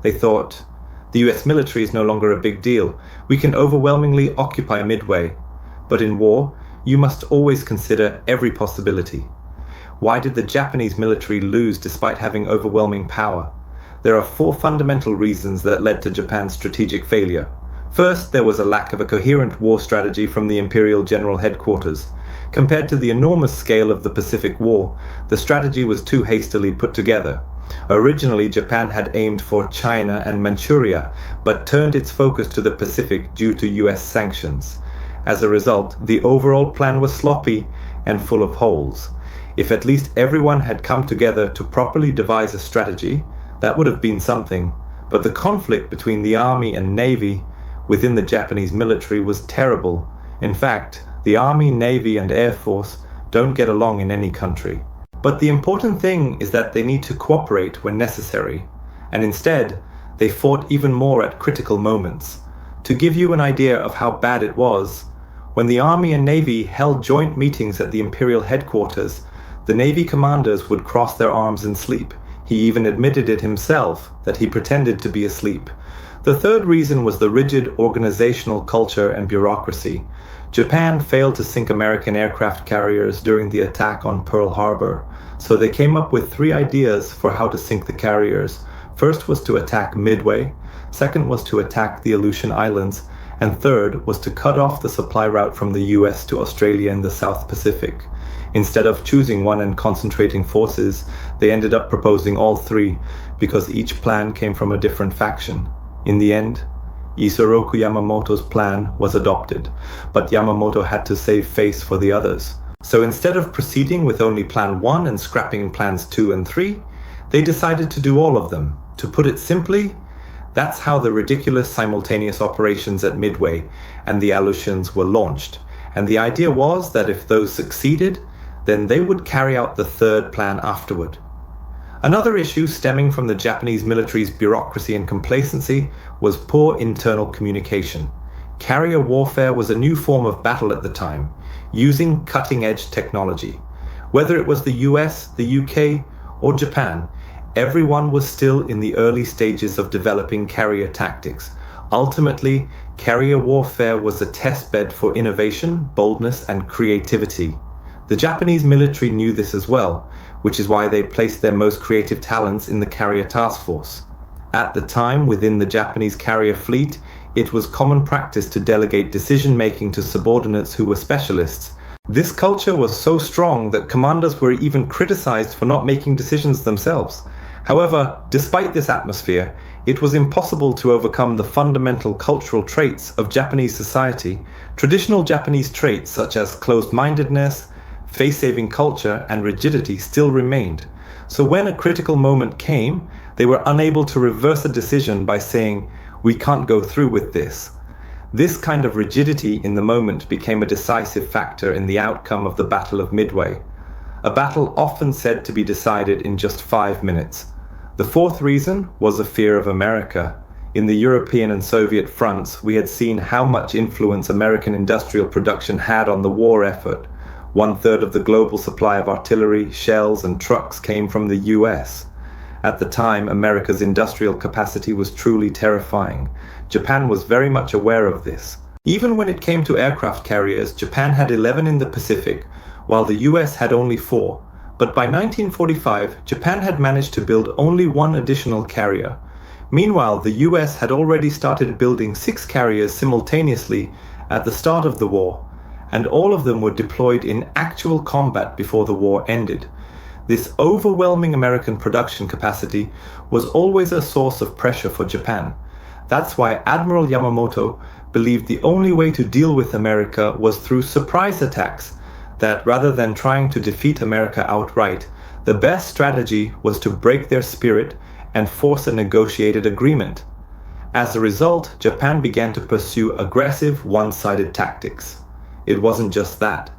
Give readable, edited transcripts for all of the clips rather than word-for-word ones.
They thought, the US military is no longer a big deal. We can overwhelmingly occupy Midway. But in war, you must always consider every possibility. Why did the Japanese military lose despite having overwhelming power? There are 4 fundamental reasons that led to Japan's strategic failure. First, there was a lack of a coherent war strategy from the Imperial General Headquarters. Compared to the enormous scale of the Pacific War, the strategy was too hastily put together. Originally, Japan had aimed for China and Manchuria, but turned its focus to the Pacific due to US sanctions. As a result, the overall plan was sloppy and full of holes. If at least everyone had come together to properly devise a strategy, that would have been something. But the conflict between the Army and Navy within the Japanese military was terrible. In fact, the Army, Navy, and Air Force don't get along in any country. But the important thing is that they need to cooperate when necessary, and instead, they fought even more at critical moments. To give you an idea of how bad it was, when the Army and Navy held joint meetings at the Imperial Headquarters, the Navy commanders would cross their arms and sleep. He even admitted it himself, that he pretended to be asleep. The third reason was the rigid organizational culture and bureaucracy. Japan failed to sink American aircraft carriers during the attack on Pearl Harbor, so they came up with 3 ideas for how to sink the carriers. First was to attack Midway, second was to attack the Aleutian Islands, and third was to cut off the supply route from the US to Australia in the South Pacific. Instead of choosing one and concentrating forces, they ended up proposing all 3 because each plan came from a different faction. In the end, Isoroku Yamamoto's plan was adopted, but Yamamoto had to save face for the others. So instead of proceeding with only Plan 1 and scrapping Plans 2 and 3, they decided to do all of them. To put it simply, that's how the ridiculous simultaneous operations at Midway and the Aleutians were launched. And the idea was that if those succeeded, then they would carry out the third plan afterward. Another issue stemming from the Japanese military's bureaucracy and complacency was poor internal communication. Carrier warfare was a new form of battle at the time, using cutting-edge technology. Whether it was the US, the UK, or Japan, everyone was still in the early stages of developing carrier tactics. Ultimately, carrier warfare was a testbed for innovation, boldness, and creativity. The Japanese military knew this as well, which is why they placed their most creative talents in the carrier task force. At the time, within the Japanese carrier fleet, it was common practice to delegate decision-making to subordinates who were specialists. This culture was so strong that commanders were even criticized for not making decisions themselves. However, despite this atmosphere, it was impossible to overcome the fundamental cultural traits of Japanese society. Traditional Japanese traits such as closed-mindedness, face-saving culture, and rigidity still remained. So when a critical moment came, they were unable to reverse a decision by saying, "We can't go through with this." This kind of rigidity in the moment became a decisive factor in the outcome of the Battle of Midway, a battle often said to be decided in just 5 minutes. The fourth reason was a fear of America. In the European and Soviet fronts, we had seen how much influence American industrial production had on the war effort. 1/3 of the global supply of artillery, shells, and trucks came from the US. At the time, America's industrial capacity was truly terrifying. Japan was very much aware of this. Even when it came to aircraft carriers, Japan had 11 in the Pacific, while the US had only 4. But by 1945, Japan had managed to build only 1 additional carrier. Meanwhile, the US had already started building 6 carriers simultaneously at the start of the war, and all of them were deployed in actual combat before the war ended. This overwhelming American production capacity was always a source of pressure for Japan. That's why Admiral Yamamoto believed the only way to deal with America was through surprise attacks, that rather than trying to defeat America outright, the best strategy was to break their spirit and force a negotiated agreement. As a result, Japan began to pursue aggressive, one-sided tactics. It wasn't just that.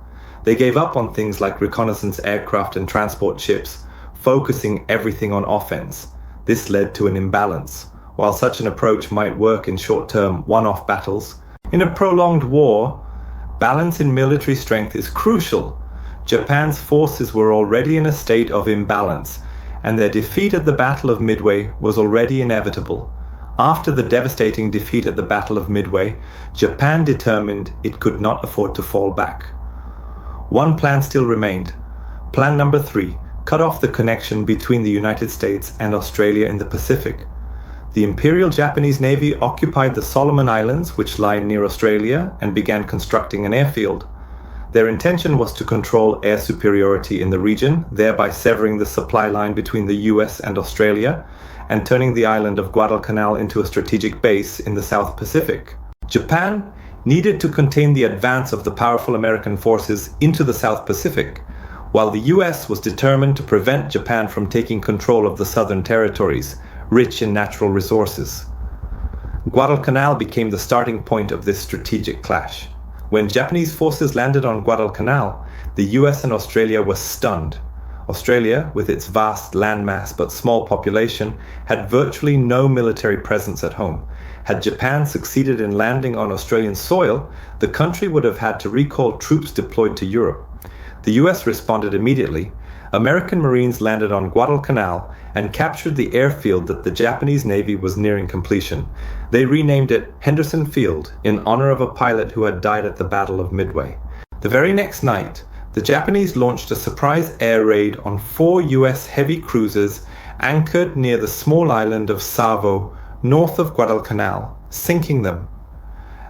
They gave up on things like reconnaissance aircraft and transport ships, focusing everything on offense. This led to an imbalance. While such an approach might work in short-term, one-off battles, in a prolonged war, balance in military strength is crucial. Japan's forces were already in a state of imbalance, and their defeat at the Battle of Midway was already inevitable. After the devastating defeat at the Battle of Midway, Japan determined it could not afford to fall back. One plan still remained. Plan number 3 cut off the connection between the United States and Australia in the Pacific. The Imperial Japanese Navy occupied the Solomon Islands, which lie near Australia, and began constructing an airfield. Their intention was to control air superiority in the region, thereby severing the supply line between the US and Australia, and turning the island of Guadalcanal into a strategic base in the South Pacific. Japan needed to contain the advance of the powerful American forces into the South Pacific, while the US was determined to prevent Japan from taking control of the southern territories, rich in natural resources. Guadalcanal became the starting point of this strategic clash. When Japanese forces landed on Guadalcanal, the US and Australia were stunned. Australia, with its vast landmass but small population, had virtually no military presence at home. Had Japan succeeded in landing on Australian soil, the country would have had to recall troops deployed to Europe. The US responded immediately. American Marines landed on Guadalcanal and captured the airfield that the Japanese Navy was nearing completion. They renamed it Henderson Field in honor of a pilot who had died at the Battle of Midway. The very next night, the Japanese launched a surprise air raid on 4 US heavy cruisers anchored near the small island of Savo, north of Guadalcanal, sinking them.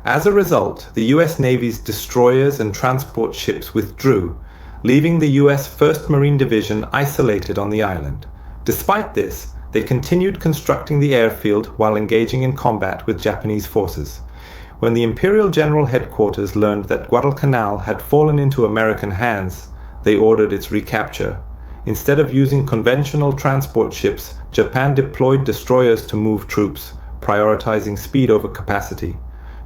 As a result, the US Navy's destroyers and transport ships withdrew, leaving the US 1st Marine Division isolated on the island. Despite this, they continued constructing the airfield while engaging in combat with Japanese forces. When the Imperial General Headquarters learned that Guadalcanal had fallen into American hands, they ordered its recapture. Instead of using conventional transport ships, Japan deployed destroyers to move troops, prioritizing speed over capacity.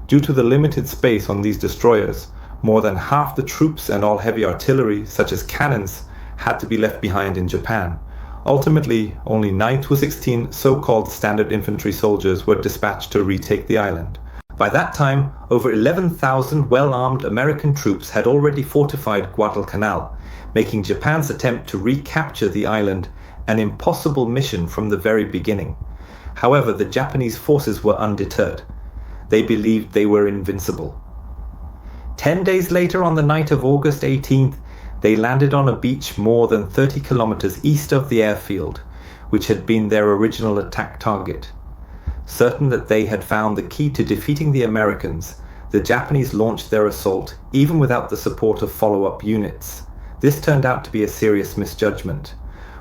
Due to the limited space on these destroyers, more than half the troops and all heavy artillery, such as cannons, had to be left behind in Japan. Ultimately, only 9 to 16 so-called standard infantry soldiers were dispatched to retake the island. By that time, over 11,000 well-armed American troops had already fortified Guadalcanal, making Japan's attempt to recapture the island an impossible mission from the very beginning. However, the Japanese forces were undeterred. They believed they were invincible. 10 days later, on the night of August 18th, they landed on a beach more than 30 kilometers east of the airfield, which had been their original attack target. Certain that they had found the key to defeating the Americans, the Japanese launched their assault even without the support of follow-up units. This turned out to be a serious misjudgment.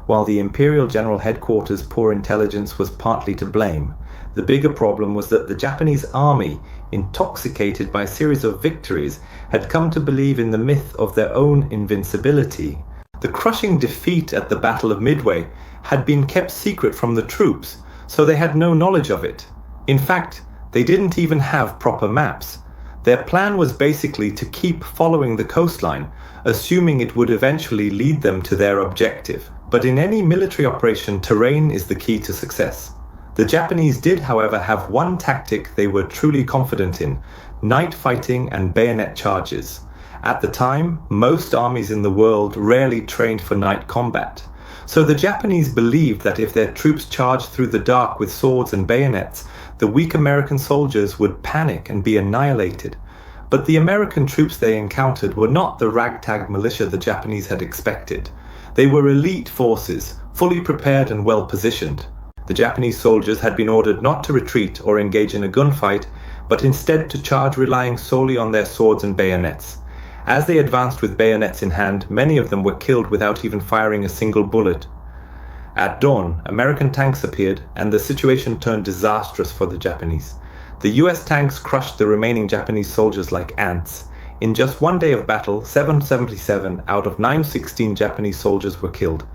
While the Imperial General Headquarters' poor intelligence was partly to blame, the bigger problem was that the Japanese army, intoxicated by a series of victories, had come to believe in the myth of their own invincibility. The crushing defeat at the Battle of Midway had been kept secret from the troops, so they had no knowledge of it. In fact, they didn't even have proper maps. Their plan was basically to keep following the coastline, assuming it would eventually lead them to their objective. But in any military operation, terrain is the key to success. The Japanese did, however, have one tactic they were truly confident in: night fighting and bayonet charges. At the time, most armies in the world rarely trained for night combat. So the Japanese believed that if their troops charged through the dark with swords and bayonets, the weak American soldiers would panic and be annihilated. But the American troops they encountered were not the ragtag militia the Japanese had expected. They were elite forces, fully prepared and well positioned. The Japanese soldiers had been ordered not to retreat or engage in a gunfight, but instead to charge relying solely on their swords and bayonets. As they advanced with bayonets in hand, many of them were killed without even firing a single bullet. At dawn, American tanks appeared, and the situation turned disastrous for the Japanese. The US tanks crushed the remaining Japanese soldiers like ants. In just one day of battle, 777 out of 916 Japanese soldiers were killed.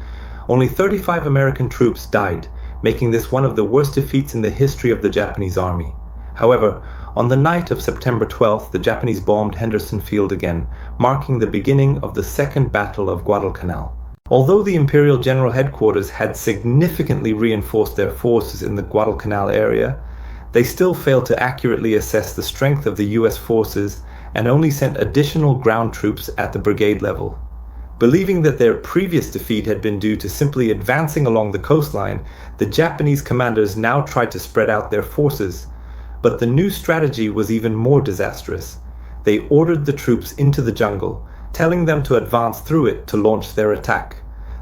Only 35 American troops died, making this one of the worst defeats in the history of the Japanese army. However, on the night of September 12th, the Japanese bombed Henderson Field again, marking the beginning of the Second Battle of Guadalcanal. Although the Imperial General Headquarters had significantly reinforced their forces in the Guadalcanal area, they still failed to accurately assess the strength of the US forces and only sent additional ground troops at the brigade level. Believing that their previous defeat had been due to simply advancing along the coastline, the Japanese commanders now tried to spread out their forces. But the new strategy was even more disastrous. They ordered the troops into the jungle, telling them to advance through it to launch their attack.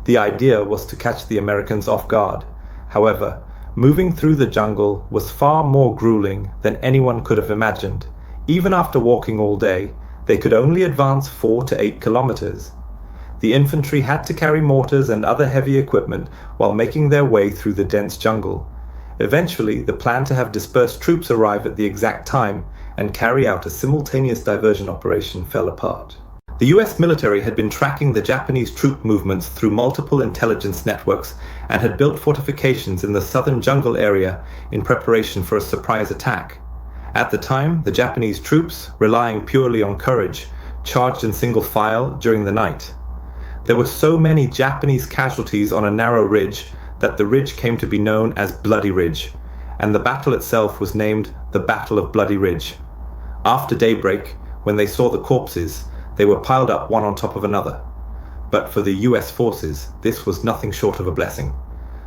The idea was to catch the Americans off guard. However, moving through the jungle was far more grueling than anyone could have imagined. Even after walking all day, they could only advance 4 to 8 kilometers. The infantry had to carry mortars and other heavy equipment while making their way through the dense jungle. Eventually, the plan to have dispersed troops arrive at the exact time and carry out a simultaneous diversion operation fell apart. The US military had been tracking the Japanese troop movements through multiple intelligence networks and had built fortifications in the southern jungle area in preparation for a surprise attack. At the time, the Japanese troops, relying purely on courage, charged in single file during the night. There were so many Japanese casualties on a narrow ridge that the ridge came to be known as Bloody Ridge, and the battle itself was named the Battle of Bloody Ridge. After daybreak, when they saw the corpses, they were piled up one on top of another. But for the US forces, this was nothing short of a blessing.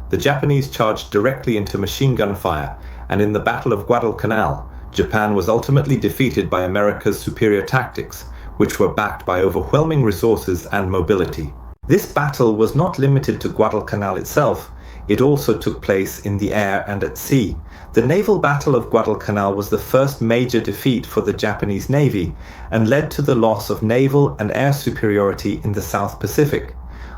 The Japanese charged directly into machine gun fire, and in the Battle of Guadalcanal, Japan was ultimately defeated by America's superior tactics, which were backed by overwhelming resources and mobility. This battle was not limited to Guadalcanal itself. It also took place in the air and at sea. The naval battle of Guadalcanal was the first major defeat for the Japanese Navy and led to the loss of naval and air superiority in the South Pacific.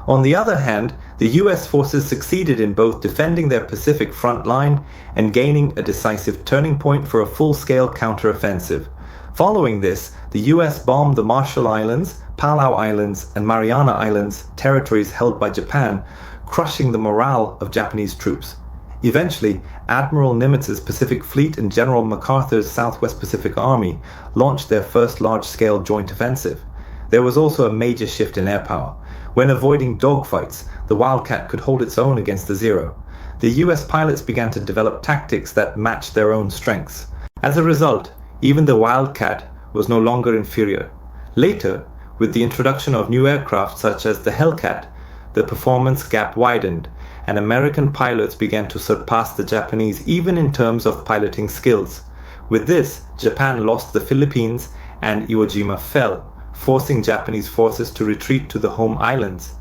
On the other hand, the US forces succeeded in both defending their Pacific front line and gaining a decisive turning point for a full-scale counteroffensive. Following this, the US bombed the Marshall Islands, Palau Islands, and Mariana Islands, territories held by Japan, crushing the morale of Japanese troops. Eventually, Admiral Nimitz's Pacific Fleet and General MacArthur's Southwest Pacific Army launched their first large-scale joint offensive. There was also a major shift in air power. When avoiding dogfights, the Wildcat could hold its own against the Zero. The US pilots began to develop tactics that matched their own strengths. As a result, even the Wildcat was no longer inferior. Later, with the introduction of new aircraft such as the Hellcat, the performance gap widened, and American pilots began to surpass the Japanese even in terms of piloting skills. With this, Japan lost the Philippines and Iwo Jima fell, forcing Japanese forces to retreat to the home islands.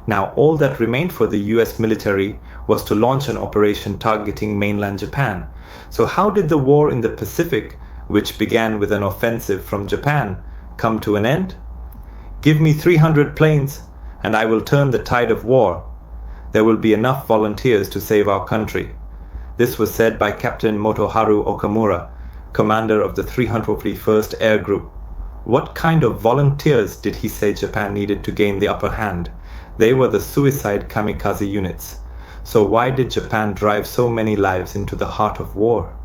Now all that remained for the US military was to launch an operation targeting mainland Japan. So how did the war in the Pacific, which began with an offensive from Japan, come to an end? Give me 300 planes, and I will turn the tide of war. There will be enough volunteers to save our country. This was said by Captain Motoharu Okamura, commander of the 351st Air Group. What kind of volunteers did he say Japan needed to gain the upper hand? They were the suicide kamikaze units. So why did Japan drive so many lives into the heart of war?